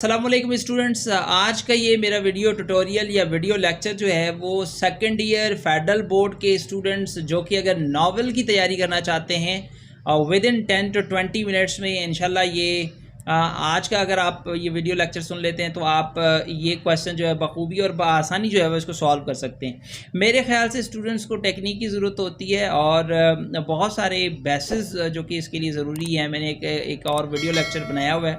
अस्सलामुअलैकुम स्टूडेंट्स, आज का ये मेरा वीडियो ट्यूटोरियल या वीडियो लेक्चर जो है वो सेकंड ईयर फेडरल बोर्ड के स्टूडेंट्स जो कि अगर नावल की तैयारी करना चाहते हैं और विद इन 10 to 20 मिनट्स में इंशाल्लाह ये आज का अगर आप ये वीडियो लेक्चर सुन लेते हैं तो आप ये क्वेश्चन जो है बखूबी और बआसानी जो है वो इसको सॉल्व कर सकते हैं। मेरे ख्याल से स्टूडेंट्स को टेक्निक की ज़रूरत होती है और बहुत सारे बेसिस जो कि इसके लिए ज़रूरी है। मैंने एक और वीडियो लेक्चर बनाया हुआ है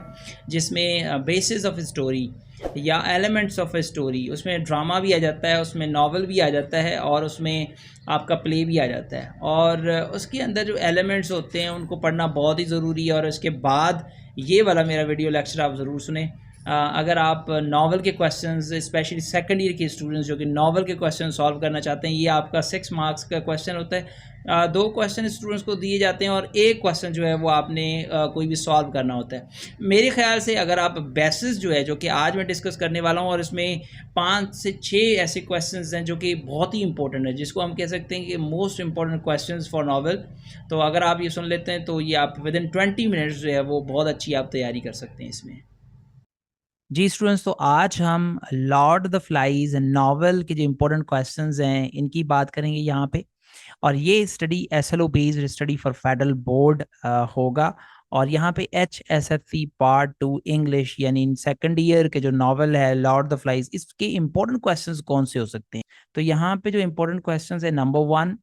जिसमें बेसिस ऑफ स्टोरी या एलिमेंट्स ऑफ ए स्टोरी, उसमें ड्रामा भी आ जाता है, उसमें नावल भी आ जाता है और उसमें आपका प्ले भी आ जाता है। और उसके अंदर जो एलिमेंट्स होते हैं उनको पढ़ना बहुत ही ज़रूरी है। और इसके बाद ये वाला मेरा वीडियो लेक्चर आप ज़रूर सुने। अगर आप नावल के क्वेश्चंस, स्पेशली सेकंड ईयर के स्टूडेंट्स जो कि नावल के क्वेश्चन सॉल्व करना चाहते हैं, ये आपका 6 मार्क्स का क्वेश्चन होता है। 2 क्वेश्चन स्टूडेंट्स को दिए जाते हैं और एक क्वेश्चन जो है वो आपने कोई भी सॉल्व करना होता है। मेरे ख्याल से अगर आप बेसिस जो है, जो कि आज मैं डिस्कस करने वाला हूँ, और इसमें 5 से 6 ऐसे क्वेश्चंस हैं जो कि बहुत ही इंपॉर्टेंट है, जिसको हम कह सकते हैं कि most important questions for novel. तो अगर आप ये सुन लेते हैं तो ये आप विद इन 20 मिनट्स जो है वो बहुत अच्छी आप तैयारी कर सकते हैं इसमें। जी स्टूडेंट्स, तो आज हम Lord of the flies novel के जो इम्पोर्टेंट क्वेश्चंस हैं इनकी बात करेंगे यहाँ पे। और ये study SLO based study for federal board होगा। और यहाँ पे HSFC पार्ट 2 इंग्लिश यानी सेकंड ईयर के जो नॉवल है लॉर्ड ऑफ द फ्लाइज, इसके इम्पोर्टेंट क्वेश्चंस कौन से हो सकते हैं। तो यहाँ पे जो इम्पोर्टेंट क्वेश्चंस है, नंबर 1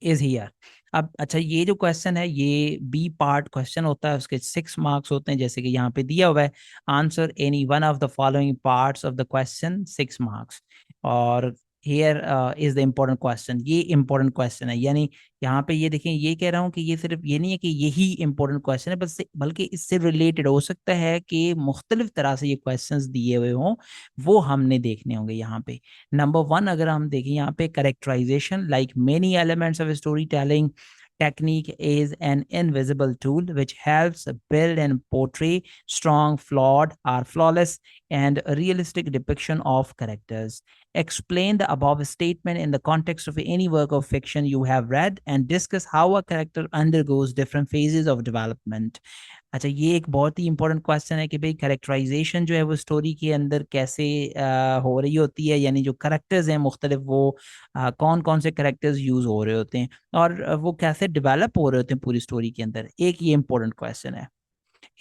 इज हियर। अब अच्छा, ये जो क्वेश्चन है ये बी पार्ट क्वेश्चन होता है, उसके 6 मार्क्स होते हैं, जैसे कि यहाँ पे दिया हुआ है, answer any one of the following parts of the question 6 marks. और here is the important question, ये इम्पोर्टेंट क्वेश्चन है। यानी यहाँ पे ये देखें, ये कह रहा हूँ कि ये सिर्फ ये नहीं है कि यही इम्पोर्टेंट क्वेश्चन है, बस बल्कि इससे रिलेटेड हो सकता है कि मुख्तलिफ तरह से ये क्वेश्चंस दिए हुए हों, वो हमने देखने होंगे यहाँ पे। नंबर 1 अगर हम देखें यहाँ पे, characterization like many elements of story telling technique is an invisible tool which helps build and portray strong, flawed, or flawless and realistic depiction of characters. Explain the above statement in the context of any work of fiction you have read and discuss how a character undergoes different phases of development. अच्छा, ये एक बहुत ही important question है कि भाई characterisation जो है वो स्टोरी के अंदर कैसे हो रही होती है, यानी जो करेक्टर्स हैं मुख्तलिफ, वो कौन कौन से करेक्टर्स यूज हो रहे होते हैं और वो कैसे डेवलप हो रहे होते हैं पूरी स्टोरी के अंदर। एक ये इंपॉर्टेंट क्वेश्चन है।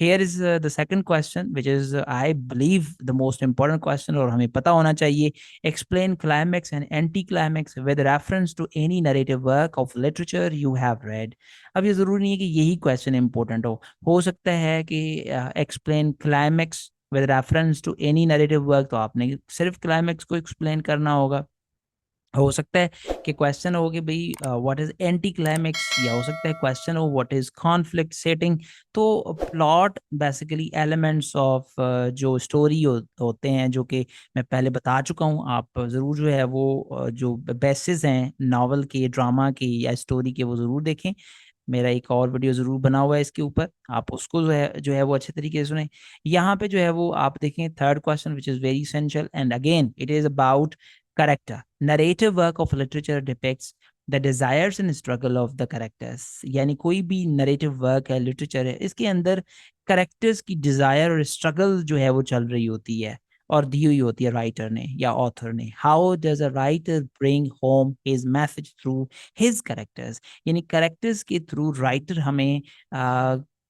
Here is the second question, which is I believe the most important question और हमें पता होना चाहिए। Explain climax and anticlimax with reference to any narrative work of literature you have read. अब ये जरूरी नहीं है कि यही क्वेश्चन इंपॉर्टेंट हो सकता है कि explain climax with reference to any narrative work, तो आपने सिर्फ क्लाइमैक्स को एक्सप्लेन करना होगा। हो सकता है कि क्वेश्चन हो कि भाई व्हाट इज एंटी क्लाइमेक्स, या हो सकता है क्वेश्चन हो व्हाट इज कॉन्फ्लिक्ट सेटिंग। तो प्लॉट बेसिकली एलिमेंट्स ऑफ जो स्टोरी होते हैं, जो कि मैं पहले बता चुका हूँ। आप ज़रूर जो है वो जो बेसिस हैं नावल के, ड्रामा के या स्टोरी के, वो ज़रूर देखें। मेरा एक और वीडियो ज़रूर बना हुआ है इसके ऊपर, आप उसको जो है वो अच्छे तरीके से सुने। यहाँ पे जो है वो आप देखें third question, which is very essential and again it is about character. Narrative work of literature depicts the desires and struggle of the characters. यानी कोई भी narrative work है, literature है, इसके अंदर characters की desire और struggle जो है वो चल रही होती है और दी हुई होती है राइटर ने या ऑथर ने। How does a writer bring home his message through his characters? यानी characters के थ्रू राइटर हमें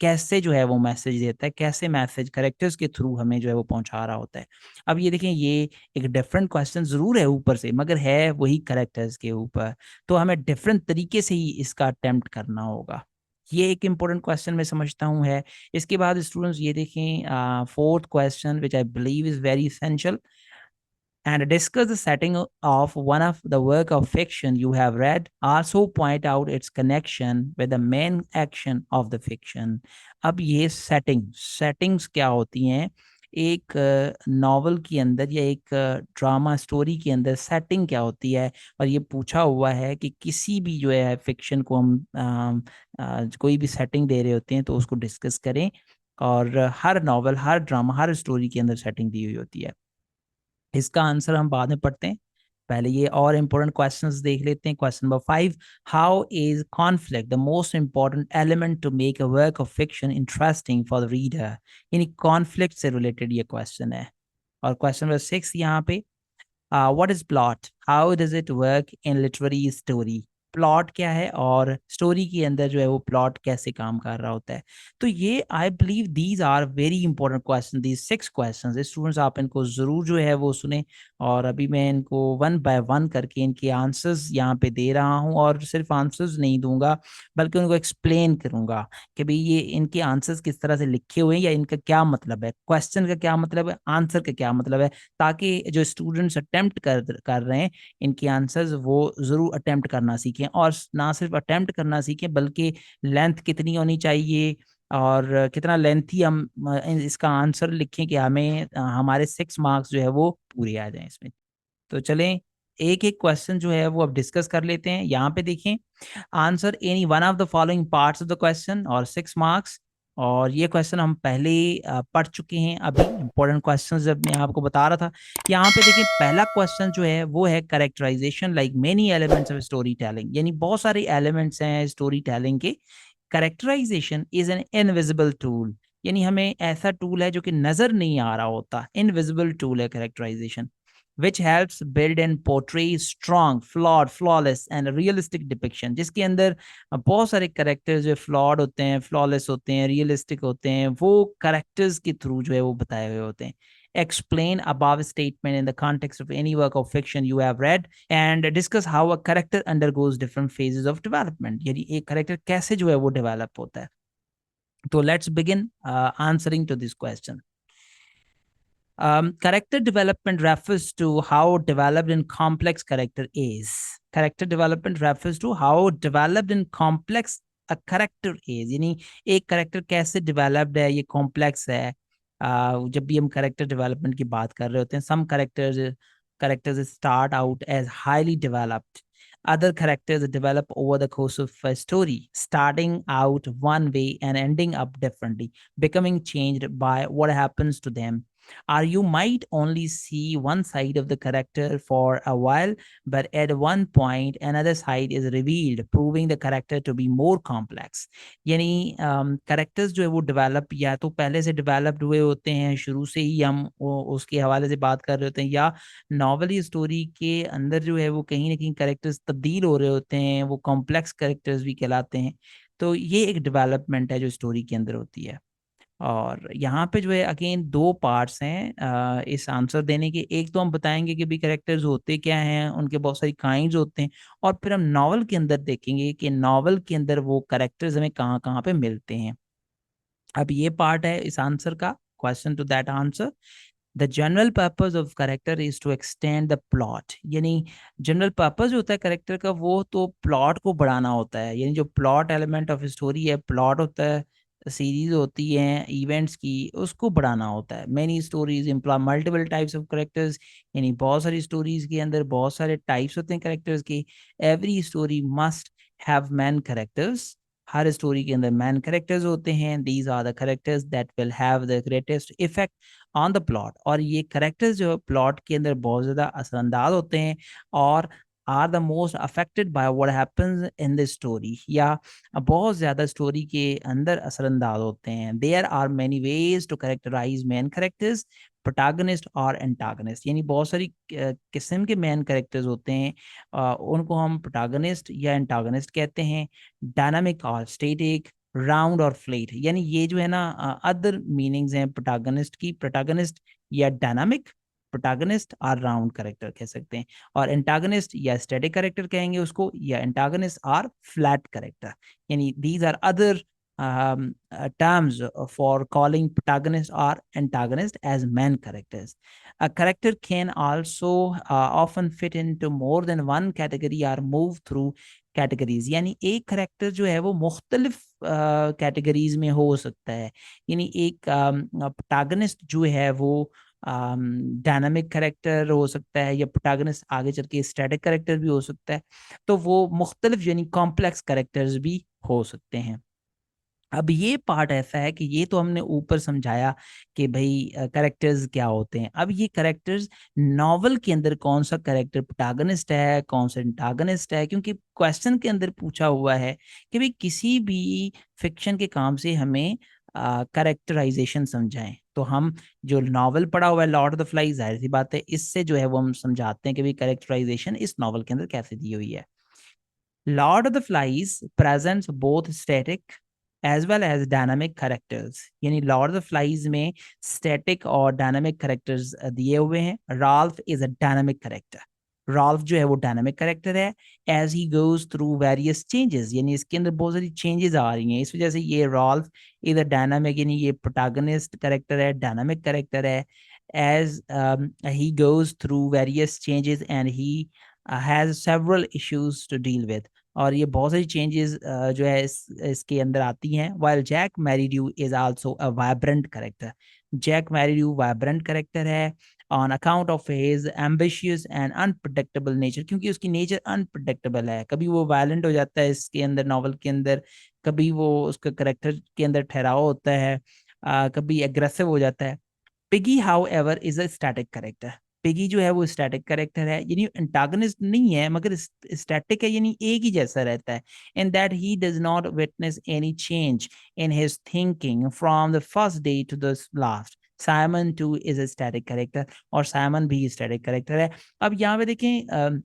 कैसे जो है वो मैसेज देता है, कैसे मैसेज कैरेक्टर्स के थ्रू हमें जो है वो पहुंचा रहा होता है। अब ये देखें, ये एक डिफरेंट क्वेश्चन जरूर है ऊपर से, मगर है वही कैरेक्टर्स के ऊपर, तो हमें डिफरेंट तरीके से ही इसका अटेम्प्ट करना होगा। ये एक इंपॉर्टेंट क्वेश्चन मैं समझता हूँ है। इसके बाद स्टूडेंट्स ये देखें, fourth question which I believe is very essential, and discuss the setting of one of the work of fiction you have read. Also point out its connection with the main action of the fiction. अब ये settings क्या होती हैं एक novel के अंदर या एक ड्रामा स्टोरी के अंदर, सेटिंग क्या होती है। और ये पूछा हुआ है कि किसी भी जो है फिक्शन को हम कोई भी सेटिंग दे रहे होते हैं तो उसको डिस्कस करें। और हर नॉवल, हर ड्रामा, हर स्टोरी के अंदर सेटिंग दी हुई होती है। इसका आंसर हम बाद में पढ़ते हैं। पहले ये और इम्पोर्टेंट क्वेश्चंस देख लेते हैं। Question number 5, how is conflict the most important element to make a work of fiction interesting for the reader. यानी कॉन्फ्लिक्ट से रिलेटेड ये क्वेश्चन है। और क्वेश्चन नंबर 6 यहाँ पे, what is plot? How does it work in literary story? Plot क्या है और स्टोरी के अंदर जो है वो प्लॉट कैसे काम कर रहा होता है। तो ये I believe these are very important question, these 6 question. Students आप इनको जरूर जो है वो सुने, और अभी मैं इनको वन बाय वन करके इनके आंसर्स यहाँ पे दे रहा हूँ, और सिर्फ आंसर्स नहीं दूंगा बल्कि उनको एक्सप्लेन करूंगा कि भाई ये इनके आंसर्स किस तरह से लिखे हुए हैं, या इनका क्या मतलब है, क्वेश्चन का क्या मतलब है, आंसर का क्या मतलब है, ताकि जो स्टूडेंट्स अटेम्प्ट कर रहे हैं इनके आंसर्स वो जरूर अटेम्प्ट करना सीखें, और ना सिर्फ अटेम्प्ट करना सीखें बल्कि लेंथ कितनी होनी चाहिए और कितना लेंथी हम इसका आंसर लिखें कि हमें हमारे 6 मार्क्स जो है वो पूरे आ जाएं इसमें। तो चलें एक एक क्वेश्चन जो है वो अब डिस्कस कर लेते हैं। यहाँ पे देखें, answer any one of the following parts of the question और 6 मार्क्स। और ये क्वेश्चन हम पहले ही पढ़ चुके हैं अभी, इंपॉर्टेंट क्वेश्चन जब मैं आपको बता रहा था। यहाँ पे देखिए पहला क्वेश्चन जो है वो है characterization like many elements of story telling. यानी बहुत सारे एलिमेंट्स हैं स्टोरी टेलिंग के। Characterization is an invisible tool. यानी हमें ऐसा टूल है जो कि नजर नहीं आ रहा होता, इनविजिबल टूल है characterisation, which helps build and portray strong, flawed, flawless and realistic depiction, जिसके अंदर बहुत सारे कैरेक्टर्स जो फ्लॉड होते हैं, फ्लॉलेस होते हैं, रियलिस्टिक होते हैं, वो कैरेक्टर्स के थ्रू जो है वो बताए हुए होते हैं। Explain above statement in the context of any work of fiction you have read and discuss how a character undergoes different phases of development। यानी एक कैरेक्टर कैसे जो है वो डेवलप होता है। तो let's begin answering to this question. Character development refers to how developed and complex character is. Character development refers to how developed and complex a character is. यानी एक character कैसे developed है, ये complex है। जब भी हम character development की बात कर रहे होते हैं, some characters start out as highly developed. Other characters develop over the course of a story, starting out one way and ending up differently, becoming changed by what happens to them, or you might only see one side of the character for a while, but at one point another side is revealed, proving the character to be more complex। यानी characters जो है वो develop या तो पहले से developed हुए होते हैं, शुरू से ही हम उसके हवाले से बात कर रहे होते हैं, या नॉवल स्टोरी के अंदर जो है वो कहीं ना कहीं कैरेक्टर्स तब्दील हो रहे होते हैं, वो कॉम्प्लेक्स कैरेक्टर्स भी कहलाते हैं। तो ये एक डेवलपमेंट है जो स्टोरी के अंदर होती है। और यहाँ पे जो है अगेन 2 पार्ट्स हैं इस आंसर देने के। एक तो हम बताएंगे कि भी कैरेक्टर्स होते क्या हैं, उनके बहुत सारी काइंड्स होते हैं, और फिर हम नॉवल के अंदर देखेंगे कि नॉवल के अंदर वो कैरेक्टर्स हमें कहाँ कहाँ पे मिलते हैं। अब ये पार्ट है इस आंसर का, question to that answer. The general purpose of character is to extend the plot. यानी जनरल पर्पज होता है करेक्टर का वो तो प्लॉट को बढ़ाना होता है। यानी जो प्लॉट एलिमेंट ऑफ स्टोरी है, प्लॉट होता है, सीरीज होती है इवेंट्स की, उसको बढ़ाना होता है। Many stories employ multiple types of characters. यानी बहुत सारी स्टोरीज के अंदर बहुत सारे टाइप्स होते हैं करेक्टर्स के। Every story must have main characters. हर स्टोरी के अंदर मैन करेक्टर्स होते हैं। These are the characters that will have the greatest effect on the plot. और ये करेक्टर्स जो प्लॉट के अंदर बहुत ज्यादा असरअंदाज होते हैं और are the most affected by what happens in the story, या बहुत ज्यादा स्टोरी के अंदर असरअंदाज होते हैं। There are many ways to characterize main characters, protagonist और एंटागनिस्ट। यानी बहुत सारी किस्म के मेन कैरेक्टर्स होते हैं, उनको हम प्रोटैगनिस्ट या एंटागनिस्ट कहते हैं। डायनामिक और स्टैटिक, राउंड और फ्लेट। यानी ये जो है ना अदर मीनिंग्स हैं प्रोटैगनिस्ट की। प्रोटैगनिस्ट या डायनामिक, प्रोटैगनिस्ट और राउंड कैरेक्टर कह सकते हैं। और एंटागनिस्ट या स्टैटिक कैरेक्टर कहेंगे उसको, या एंटागनिस्ट और फ्लैट कैरेक्टर। यानी these are other terms for calling protagonist or antagonist as main characters. A character can also often fit into more than one category or move through categories. यानी एक character जो है वो मुख्तलिफ categories में हो सकता है। यानी एक प्रोटैगनिस्ट जो है वो डायनामिक कैरेक्टर हो सकता है, या प्रोटैगनिस्ट आगे चल के स्टैटिक कैरेक्टर भी हो सकता है। तो वो मुख्तलिफ यानी कॉम्प्लेक्स कैरेक्टर्स भी हो सकते हैं। अब ये पार्ट ऐसा है कि ये तो हमने ऊपर समझाया कि भाई करेक्टर्स क्या होते हैं। अब ये करेक्टर्स नॉवल के अंदर कौन सा करेक्टर प्रोटैगनिस्ट है, कौन सा एंटागनिस्ट है, क्योंकि क्वेश्चन के अंदर पूछा हुआ है कि भाई किसी भी फिक्शन के काम से हमें करेक्टराइजेशन समझाएं। तो हम जो नॉवल पढ़ा हुआ है लॉर्ड ऑफ द फ्लाइज, जाहिर सी बात है इससे जो है वो हम समझाते हैं कि भाई करेक्टराइजेशन इस नॉवल के अंदर कैसे दी हुई है। Lord of the Flies presents both static as well as dynamic characters। यानी Lord of the Flies में static और dynamic characters दिए हुए हैं। Ralph is a dynamic character। Ralph जो है वो dynamic character है as he goes through various changes। यानी इसके अंदर बहुत सारी changes आ रही हैं, इस वजह से ये Ralph is a dynamic, यानी ये protagonist character है, dynamic character है। As he goes through various changes and he has several issues to deal with। और ये बहुत सारी चेंजेस जो है इसके अंदर आती हैं। While Jack Merridew is also a vibrant character. Jack Merridew vibrant character है on account of his ambitious and unpredictable nature, क्योंकि उसकी नेचर अनप्रेडिक्टेबल है। कभी वो वायलेंट हो जाता है इसके अंदर नॉवल के अंदर, कभी वो उसका करेक्टर के अंदर ठहराव होता है, कभी एग्रेसिव हो जाता है। Piggy how ever is a static character. Piggy जो है वो स्टैटिक करेक्टर है, यानी एंटागनिस्ट नहीं है मगर स्टैटिक है, यानी एक ही जैसा रहता है। In that he does not witness any change in his thinking from the first day to the last. Simon too is a static character, और साइमन भी स्टैटिक करेक्टर है। अब यहाँ पे देखें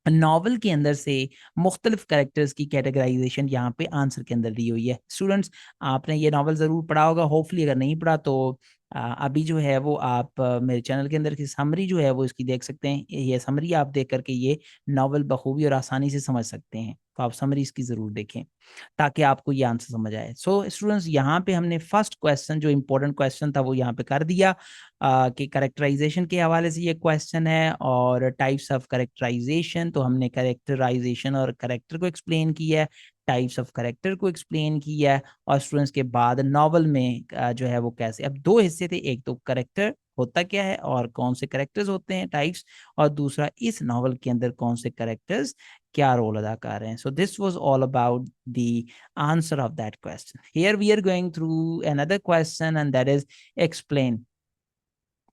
नॉवल के अंदर से मुख्तलिफ कैरेक्टर्स की कैटेगराइजेशन यहाँ पे आंसर के अंदर दी हुई है। स्टूडेंट्स, आपने ये नॉवल ज़रूर पढ़ा होगा, होपफुली अगर नहीं पढ़ा तो अभी जो है वो आप मेरे चैनल के अंदर की समरी जो है वो इसकी देख सकते हैं। ये समरी आप देख करके ये नॉवल बखूबी और आसानी से समझ सकते हैं, तो आप समरी इसकी ज़रूर देखें ताकि आपको ये आंसर समझ आए। सो स्टूडेंट्स, यहाँ पे हमने फर्स्ट क्वेश्चन जो इंपॉर्टेंट क्वेश्चन था वो यहाँ पे कर दिया कि करेक्टराइजेशन के हवाले से ये क्वेश्चन है, और टाइप्स ऑफ करेक्टराइजेशन, तो हमने करेक्टराइजेशन और करेक्टर को एक्सप्लेन किया है, टाइप्स ऑफ करेक्टर को एक्सप्लेन किया है, और स्टूडेंट्स के बाद नॉवल में जो है वो कैसे, अब दो हिस्से थे, एक तो करेक्टर होता क्या है और कौन से करेक्टर्स होते हैं टाइप्स, और दूसरा इस नॉवल के अंदर कौन से करेक्टर्स क्या रोल अदा कर रहे हैं। So this was all about the answer of that question. Here we are going through another question and that is explain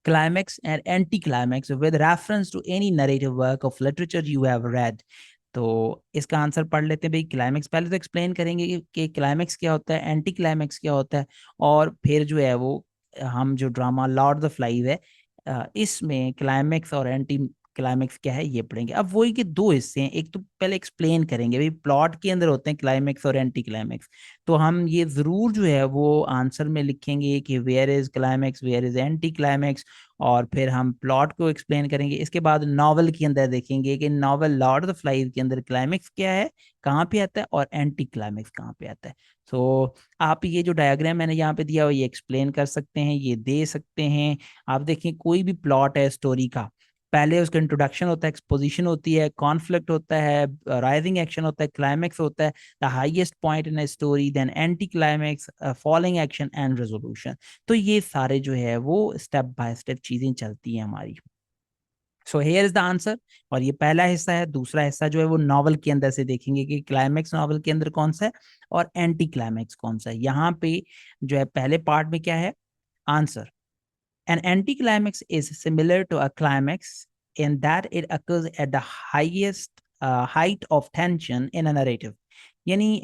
climax and anticlimax with reference to any narrative work of literature you have read। तो इसका answer पढ़ लेते हैं भाई। Climax पहले तो explain करेंगे कि क्लाइमैक्स क्या होता है, एंटी क्लाइमैक्स क्या होता है, और फिर जो है वो हम जो ड्रामा लॉर्ड द फ्लाइज है इसमें क्लाइमैक्स और एंटी क्लाइमैक्स क्या है ये पढ़ेंगे। अब वही के दो हिस्से हैं, एक तो पहले एक्सप्लेन करेंगे भाई प्लॉट के अंदर होते हैं क्लाइमैक्स और एंटी क्लाइमैक्स। तो हम ये जरूर जो है वो आंसर में लिखेंगे कि where is climax, where is anticlimax, और फिर हम प्लॉट को एक्सप्लेन करेंगे। इसके बाद नॉवल के अंदर देखेंगे कि novel Lord of the flies के अंदर क्लाइमैक्स क्या है, कहाँ पे आता है, और एंटी क्लाइमैक्स कहाँ पे आता है। तो आप ये जो डायग्राम मैंने यहाँ पे दिया हुआ ये एक्सप्लेन कर सकते हैं, ये दे सकते हैं। आप देखें कोई भी प्लॉट है स्टोरी का, पहले उसका इंट्रोडक्शन होता है, एक्सपोजिशन होती है, कॉन्फ्लिक्ट होता है, राइजिंग एक्शन होता है, क्लाइमैक्स होता है, the highest point in a story, then anticlimax, falling action and resolution. तो ये सारे जो है वो स्टेप बाय स्टेप चीजें चलती हैं हमारी। So here is the answer. और ये पहला हिस्सा है। दूसरा हिस्सा जो है वो नॉवल के अंदर से देखेंगे कि क्लाइमैक्स नॉवल के अंदर कौन सा है और एंटी क्लाइमैक्स कौन सा है। यहाँ पे जो है पहले पार्ट में क्या है answer, an anticlimax is similar to a climax in that it occurs at the highest height of tension in a narrative। यानी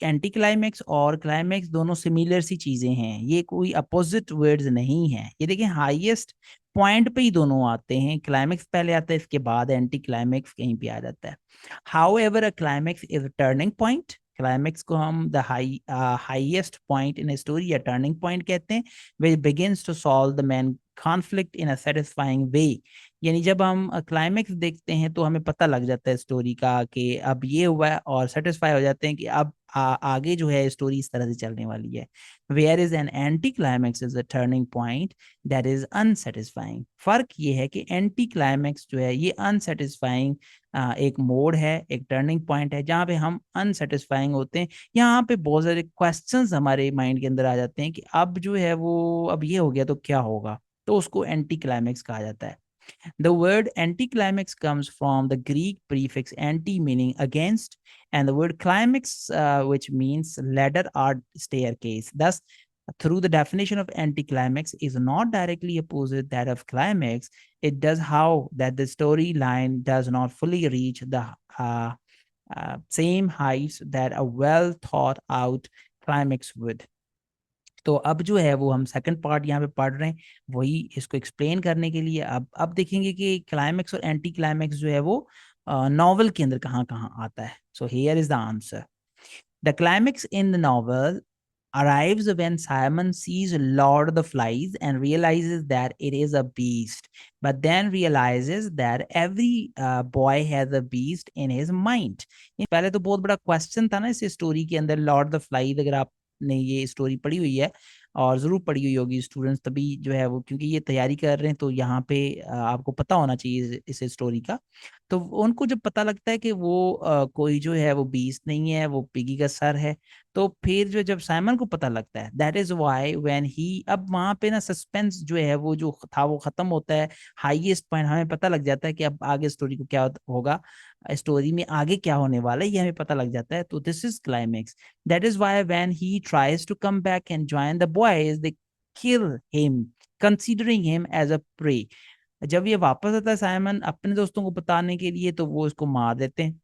एंटी क्लाइमैक्स और क्लाइमैक्स दोनों सिमिलर सी चीजें हैं, ये कोई अपोजिट वर्ड्स नहीं है। ये देखें हाईएस्ट पॉइंट पे ही दोनों आते हैं, क्लाइमैक्स पहले आता है इसके बाद एंटी क्लाइमैक्स कहीं पे आ जाता है। How ever a climax is turning point. Climax को हम the highest point in story या टर्निंग पॉइंट कहते हैं, which begins to solve the main conflict in a satisfying way। यानी जब हम क्लाइमैक्स देखते हैं तो हमें पता लग जाता है स्टोरी का कि अब ये हुआ है, और सेटिस्फाई हो जाते हैं कि अब आगे जो है स्टोरी इस तरह से चलने वाली है। Where is an anticlimax is a turning point that is unsatisfying. फर्क ये है कि एंटी क्लाइमैक्स जो है ये अनसेटिस्फाइंग एक मोड है, एक टर्निंग पॉइंट है जहाँ पे हम अनसेटिस्फाइंग होते हैं। यहाँ पे बहुत सारे क्वेश्चंस हमारे माइंड के अंदर आ जाते हैं कि अब जो है वो अब ये हो गया तो क्या होगा, तो उसको एंटी क्लाइमैक्स कहा जाता है। The word anticlimax comes from the Greek prefix anti, meaning against, and the word climax, which means ladder or staircase. Thus, through the definition of anticlimax is not directly opposite that of climax. It does how that the storyline does not fully reach the same heights that a well thought out climax would. तो अब जो है वो हम second part यहाँ पे पढ़ रहे हैं, वही इसको एक्सप्लेन करने के लिए अब देखेंगे कि क्लाइमेक्स और एंटी क्लाइमेक्स जो है वो नॉवल के अंदर कहाँ कहाँ आता है. So here is the answer. The climax in the novel arrives when Simon sees Lord of the Flies and realizes that it is a beast, but then realizes that every boy has a beast in his mind. पहले तो बहुत बड़ा question था ना इस story के अंदर, Lord the flies. अगर आपने ये स्टोरी पढ़ी हुई है और ज़रूर पढ़ी हुई होगी स्टूडेंट्स, तभी जो है वो, क्योंकि ये तैयारी कर रहे हैं तो यहाँ पे आपको पता होना चाहिए इस स्टोरी का. तो उनको जब पता लगता है कि वो कोई जो है वो बीस्ट नहीं है, वो पिगी का सर है, तो फिर जो जब साइमन को पता लगता है, दैट इज व्हाई व्हेन ही, अब वहां पे ना सस्पेंस जो है वो जो था वो खत्म होता है. हाईएस्ट पॉइंट हमें पता लग जाता है कि अब आगे स्टोरी को क्या होगा, स्टोरी में आगे क्या होने वाला है, ये हमें पता लग जाता है. तो this is climax. That is why when he tries to come back and join the boys, they kill him considering him as a prey. जब ये वापस आता है साइमन अपने दोस्तों को बताने के लिए, तो वो इसको मार देते हैं.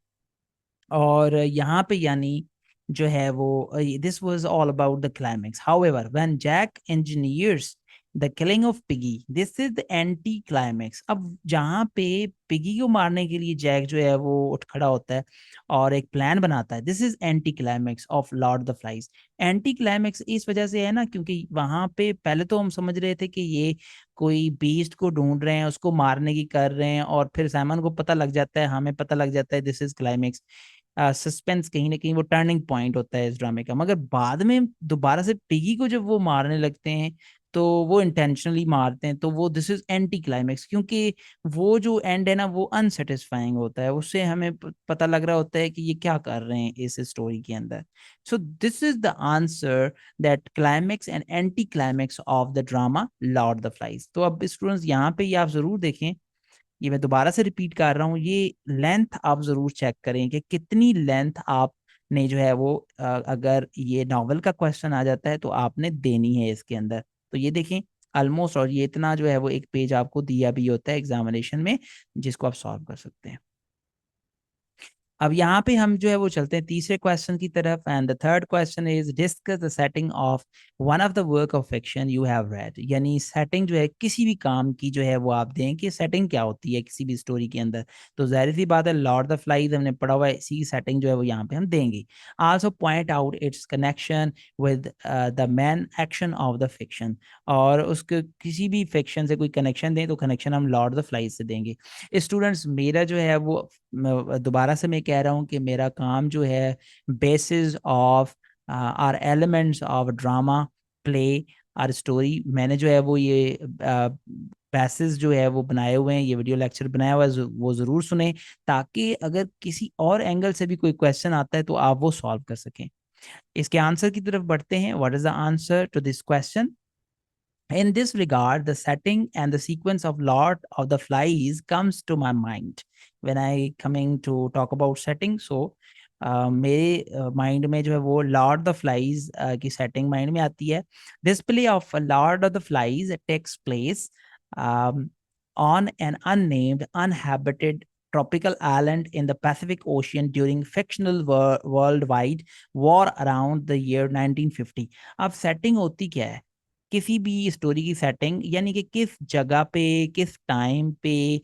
और यहाँ पे यानी जो है वो, this was all about the climax. However when Jack engineers the killing of Piggy, this is the anticlimax. अब जहाँ पे पिगी को मारने के लिए जैक जो है वो उठ खड़ा होता है और एक प्लान बनाता है, this is anti climax of Lord the flies. Anti climax इस वजह से है ना, क्योंकि वहां पे पहले तो हम समझ रहे थे कि ये कोई बीस्ट को ढूंढ रहे हैं, उसको मारने की कर रहे हैं, और फिर साइमन को पता लग जाता है, हमें पता लग जाता है, दिस इज क्लाइमेक्स. सस्पेंस कहीं ना कहीं वो टर्निंग पॉइंट होता है इस ड्रामे का. मगर बाद में दोबारा से पिगी को जब वो मारने लगते हैं, तो वो इंटेंशनली मारते हैं, तो वो दिस इज एंटी क्लाइमेक्स, क्योंकि वो जो एंड है ना वो अनसेटिस्फाइंग होता है. उससे हमें पता लग रहा होता है कि ये क्या कर रहे हैं इस स्टोरी के अंदर. So this is the answer, that climax and anti climax of the drama Lord the flies. तो अब स्टूडेंट्स यहाँ पे ये आप जरूर देखें, ये मैं दोबारा से रिपीट कर रहा हूँ, ये लेंथ आप जरूर चेक करें कि कितनी लेंथ आपने जो है वो अगर ये नॉवल का क्वेश्चन आ जाता है तो आपने देनी है इसके अंदर. तो ये देखें ऑलमोस्ट, और ये इतना जो है वो एक पेज आपको दिया भी होता है एग्जामिनेशन में, जिसको आप सॉल्व कर सकते हैं. अब यहाँ पे हम जो है वो चलते हैं तीसरे क्वेश्चन की तरफ. And the third question is discuss the setting of one of the work of fiction you have read. यानी सेटिंग जो है किसी भी काम की जो है वो आप दें कि सेटिंग क्या होती है किसी भी स्टोरी के अंदर. तो जाहिर सी बात है लॉर्ड द फ्लाइज हमने पढ़ा हुआ है, इसी की सेटिंग जो है वो यहाँ पे हम देंगे. Also point out it's connection with the main action of the fiction. और उसके किसी भी फिक्शन से कोई कनेक्शन दें तो कनेक्शन हम लॉर्ड द फ्लाइज से देंगे. स्टूडेंट्स मेरा जो है वो, दोबारा से मैं कह रहा हूँ कि मेरा काम जो है basis of or elements of drama play or story, मैंने जो है वो ये बेसिस जो है वो बनाए हुए हैं, ये वीडियो लेक्चर बनाया हुआ है, वो ज़रूर सुने, ताकि अगर किसी और एंगल से भी कोई क्वेश्चन आता है तो आप वो सॉल्व कर सकें. इसके आंसर की तरफ बढ़ते हैं. What is the answer to this question? In this regard, the setting and the sequence of Lord of the Flies comes to my mind when I coming to talk about setting. So मेरे mind में जो है वो Lord the Flies की setting mind में आती है. This play of Lord of the Flies takes place on an unnamed, uninhabited tropical island in the Pacific Ocean during fictional worldwide war around the year 1950. अब setting होती क्या है किसी भी स्टोरी की सेटिंग, यानी कि किस जगह पे किस टाइम पे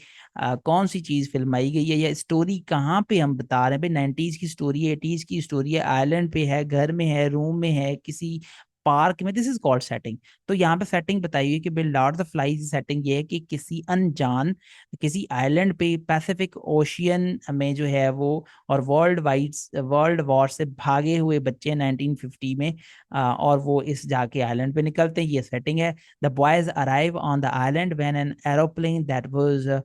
कौन सी चीज फिल्माई गई है, या स्टोरी कहाँ पे हम बता रहे हैं. भाई 90s की स्टोरी है, 80s की स्टोरी है, आइलैंड पे है, घर में है, रूम में है, किसी पार्क में, दिस इज कॉल्ड सेटिंग. तो यहाँ पे सेटिंग बताई हुई है कि भाई Lord of the flies setting ये है कि किसी अनजान किसी आइलैंड पे पैसिफिक ओशियन में जो है वो, और वर्ल्ड वॉर से भागे हुए बच्चे 1950 में, और वो इस जाके आइलैंड पे निकलते हैं, ये सेटिंग है. The boys arrive on the island when an aeroplane that was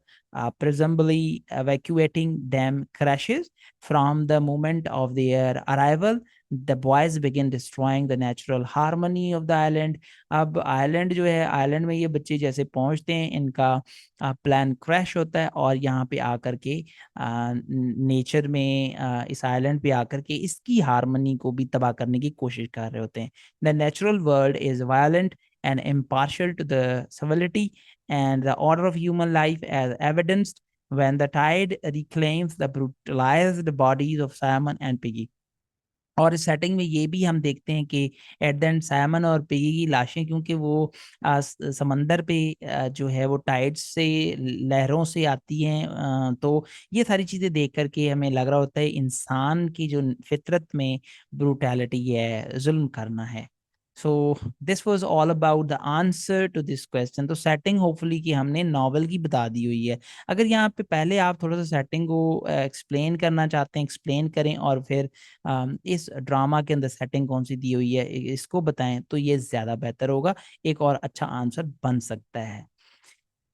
presumably evacuating them crashes. From the moment of their arrival, the boys begin destroying the natural harmony of the island. अब island जो है, island में ये बच्चे जैसे पहुंचते हैं, इनका प्लान क्रैश होता है और यहाँ पे आकर के नेचर में इस आइलैंड पे आकर के इसकी हारमोनी को भी तबाह करने की कोशिश कर रहे होते हैं. The natural world is violent and impartial to the civility and the order of human life, as evidenced when the tide reclaims the brutalized bodies of salmon and piggy. और इस सेटिंग में ये भी हम देखते हैं कि एट द एंड सैमन और पिगी की लाशें, क्योंकि वो समंदर पे जो है वो टाइड्स से, लहरों से आती हैं, तो ये सारी चीज़ें देख करके हमें लग रहा होता है इंसान की जो फितरत में ब्रूटैलिटी है, जुल्म करना है. So this was all about the answer to this question. तो सेटिंग होपफुली कि हमने नॉवल की बता दी हुई है. अगर यहाँ पे पहले आप थोड़ा सा सेटिंग को एक्सप्लेन करना चाहते हैं, एक्सप्लेन करें, और फिर इस ड्रामा के अंदर सेटिंग कौन सी दी हुई है इसको बताएं, तो ये ज़्यादा बेहतर होगा, एक और अच्छा आंसर बन सकता है.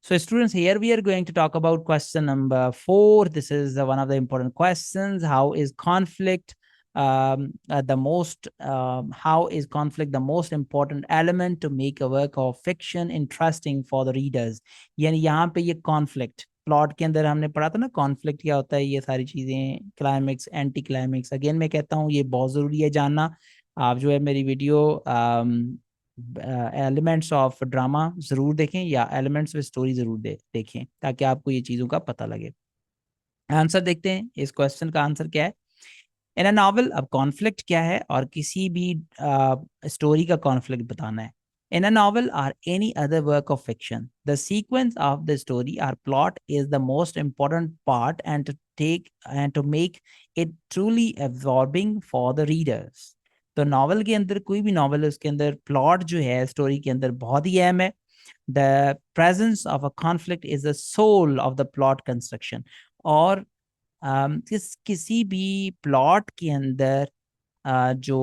So students, here we are going to talk about question number 4. This is one of the important questions. How is conflict how is conflict the most important element to make a work of fiction interesting for the readers? यानी यहाँ पे ये conflict, plot के अंदर हमने पढ़ा था ना कॉन्फ्लिक्ट क्या होता है, ये सारी चीजें, क्लाइमेक्स, एंटी क्लाइमेक्स. अगेन मैं कहता हूँ ये बहुत जरूरी है जानना. आप जो है मेरी वीडियो एलिमेंट्स ऑफ ड्रामा जरूर देखें, या एलिमेंट्स ऑफ स्टोरी जरूर देखें, ताकि आपको ये चीज़ों का पता लगे. आंसर देखते हैं, इस क्वेश्चन का आंसर क्या है. इन अ नॉवल, अब कॉन्फ्लिक्ट क्या है, और किसी भी स्टोरी का कॉन्फ्लिक्ट बताना है. In a novel or any other work of fiction, the sequence of the story or plot is the most important part, and to make it truly absorbing for the readers. तो novel के अंदर, कोई भी novel है उसके अंदर plot जो है स्टोरी के अंदर बहुत ही अहम है. The presence of a conflict is the soul of the plot construction. और किसी भी प्लॉट के अंदर जो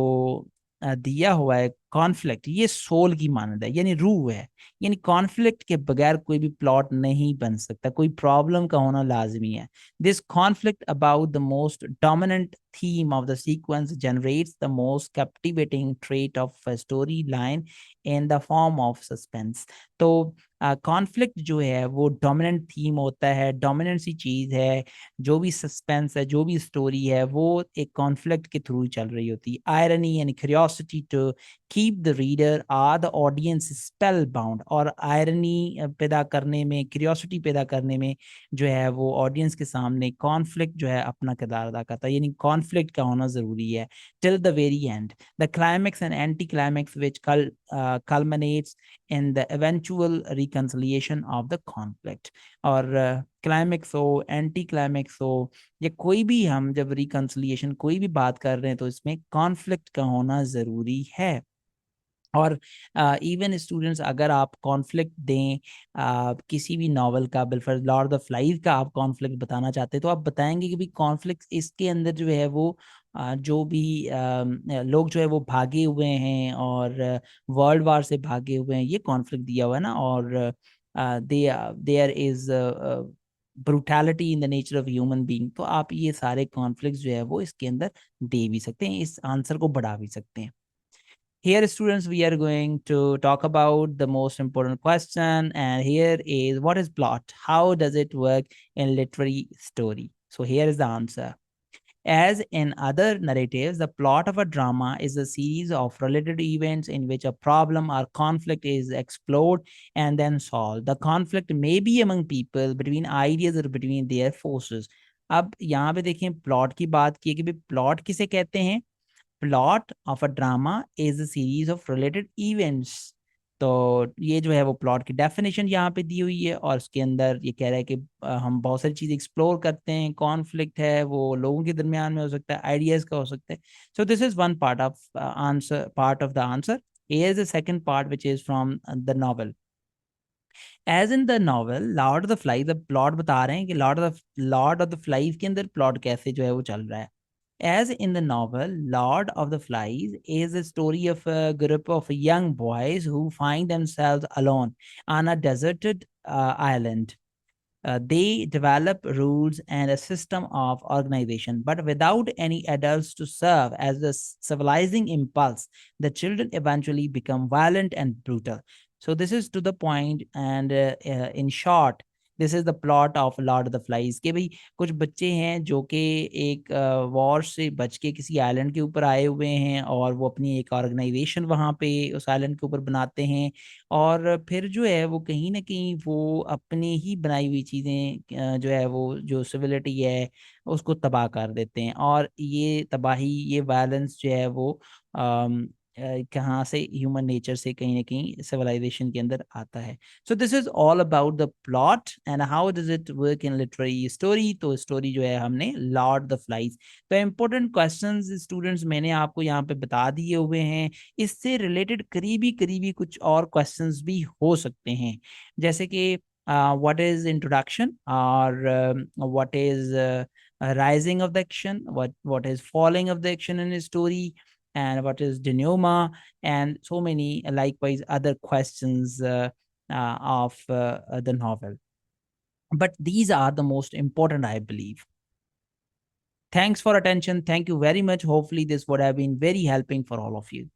दिया हुआ है कॉन्फ्लिक्ट, ये सोल की मानद है, यानी रूह है. यानी कॉन्फ्लिक्ट के बगैर कोई भी प्लॉट नहीं बन सकता, कोई प्रॉब्लम का होना लाजमी है. This conflict about the most dominant theme of the sequence generates the most captivating trait of a storyline in the form of suspense. तो कॉन्फ्लिक्ट जो है वो डोमिनेंट थीम होता है, डोमिनेंट सी चीज है. जो भी सस्पेंस है, जो भी स्टोरी है, वो एक कॉन्फ्लिक्ट के थ्रू चल रही होती है. आयरनी यानी curiosity to keep the reader or the audience spellbound. और आयरनी पैदा करने में, क्यूरियोसिटी पैदा करने में जो है वो ऑडियंस के सामने कॉन्फ्लिक्ट जो है अपना किरदार अदा करता है, यानी कॉन्फ्लिक्ट का होना जरूरी है. Till the very and, the climax and anti climax which culminates in the eventual reconciliation of the conflict. और क्लाइमेक्स हो, एंटी क्लाइमेक्स हो, या कोई भी, हम जब रिकंसिलिएशन कोई भी बात कर रहे हैं तो इसमें कॉन्फ्लिक्ट का होना ज़रूरी है. और इवन स्टूडेंट्स, अगर आप कॉन्फ्लिक्ट दें किसी भी नॉवल का, बिल्कुल लॉर्ड ऑफ फ्लाइज का आप कॉन्फ्लिक्ट बताना चाहते हैं, तो आप बताएंगे कि भाई कॉन्फ्लिक्ट इसके अंदर जो है वो जो भी लोग जो है वो भागे हुए हैं और वर्ल्ड वार से भागे हुए हैं, ये कॉन्फ्लिक्ट दिया हुआ है ना. और there is brutality in the nature of human being. तो आप ये सारे कॉन्फ्लिक्ट जो है वो इसके अंदर दे भी सकते हैं, इस आंसर को बढ़ा भी सकते हैं. Here, students, we are going to talk about the most important question, and here is, what is plot? How does it work in literary story? So here is the answer. As in other narratives, the plot of a drama is a series of related events in which a problem or conflict is explored and then solved. The conflict may be among people, between ideas, or between their forces. अब यहाँ पे देखें, plot की बात की कि भाई plot किसे कहते हैं. Plot of a drama is a series of related events. तो ये जो है वो प्लॉट की डेफिनेशन यहाँ पे दी हुई है, और उसके अंदर ये कह रहा है कि हम बहुत सारी चीज़ एक्सप्लोर करते हैं. कॉन्फ्लिक्ट है वो लोगों के दरमियान में हो सकता है, आइडियाज का हो सकता है. So this is one part of answer, part of the answer. Here is the second part, which is from the novel. As in the novel Lord of the flies, अब प्लॉट बता रहे हैं कि Lord of the flies के अंदर plot कैसे जो है वो चल रहा है. As in the novel, Lord of the Flies is a story of a group of young boys who find themselves alone on a deserted island. They develop rules and a system of organization, but without any adults to serve as the civilizing impulse, the children eventually become violent and brutal. So this is to the point, and in short, this is the plot of Lord of the flies कि भाई कुछ बच्चे हैं जो कि एक war से बच के किसी आइलैंड के ऊपर आए हुए हैं और वो अपनी एक ऑर्गेनाइजेशन वहाँ पे उस आइलैंड के ऊपर बनाते हैं और फिर जो है वो कहीं ना कहीं वो अपनी ही बनाई हुई चीज़ें जो है वो जो सिविलिटी है उसको तबाह कर देते हैं और ये तबाही ये वायलेंस जो है वो कहाँ से ह्यूमन नेचर से कहीं ना कहीं सिविलाइजेशन के अंदर आता है. So this is all about the plot and how does it work in literary story. तो story जो है हमने Lord the Flies. तो important questions students मैंने आपको यहाँ पे बता दिए हुए हैं. इससे related करीबी करीबी कुछ और questions भी हो सकते हैं. जैसे कि what is introduction or what is rising of the action, what is falling of the action in a story, and what is denouement, and so many likewise other questions of the novel. But these are the most important, I believe. Thanks for attention. Thank you very much. Hopefully this would have been very helping for all of you.